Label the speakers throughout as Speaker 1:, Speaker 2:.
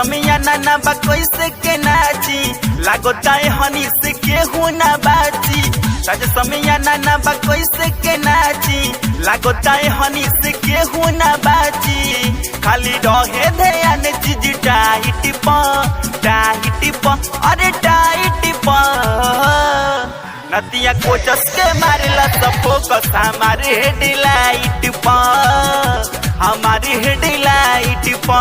Speaker 1: समिया ना बा कैसे के नाची लागो ताए हनी से केहू ना बाची सज समिया ना बा कैसे के नाची लागो ताए हनी से केहू ना बाची खाली रहे ध्यान चीज टाइट प अरे टाइट प नतिया कोचस के मारेला सब फोकस हमारे हेडलाइट प हमारी हेडलाइट प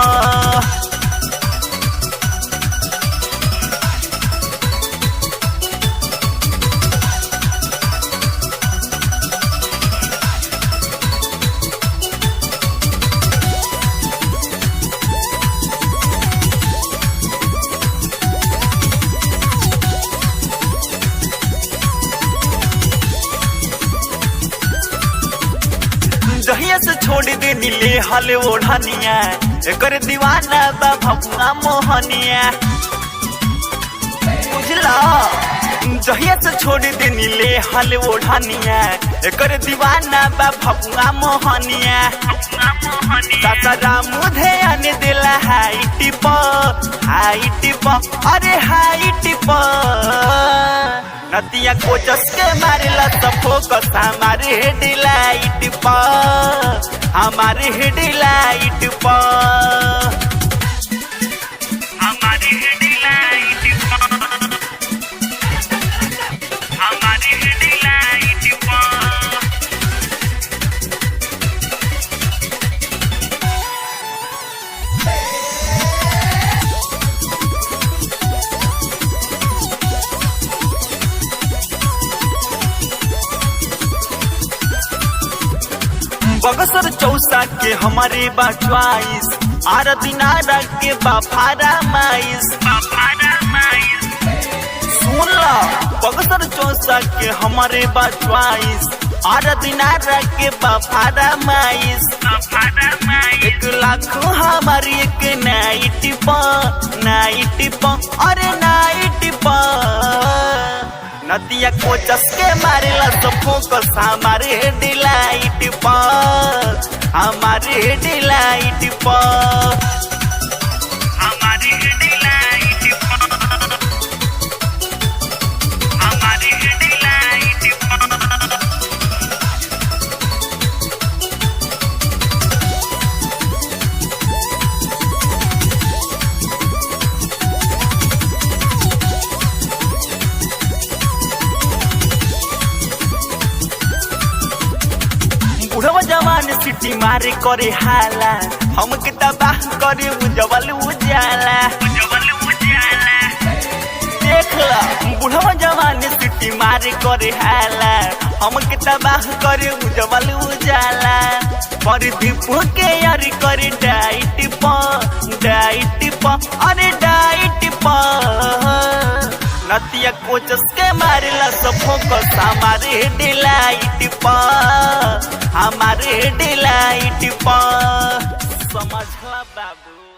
Speaker 1: जहिया से छोड़ दे नीले हले ओढ़निया एकर दीवाना बा भपुआ मोहनिया बुझला जहिया से छोड़ दे नीले हले ओढ़निया एकर दीवाना बा भपुआ मोहनिया सासारा मुझे आने दिला हाइट प अरे हाइट प नतिया कोचस के मारेला सब फोकस हमारे हेडलाइट प हमारे हेडलाइट प हमारे हेडलाइट प हमारे हेडलाइट प बगसर चौसा के हमारे बा च्वाइस आर दिनारा के बाफारा माइस सुन ला बगसर चौसा के हमारे बा च्वाइस आर दिनारा के बाफारा माइस 1 लाख हमारी एक नाइट प अरे नाइट प नतिया कोचस के मारेला सब फोकस हमारे हेडलाइट प हमारे हेडलाइट प हमारे हेडलाइट प हमारे हेडलाइट प बुढ़वा जवान सिटी मारे करे हाला हम के तबाह करे उजवल उजाला देख ला बुढ़वा जवान सिटी मारे करे हाला हम के तबाह करे उजवल उजाला पर दीपू के यार करे डाइट प अरे डाइट प नतिया कोचस के मारेला सब फोकस हमारे हेडलाइट प हमारे हेडलाइट प समझला बाबू।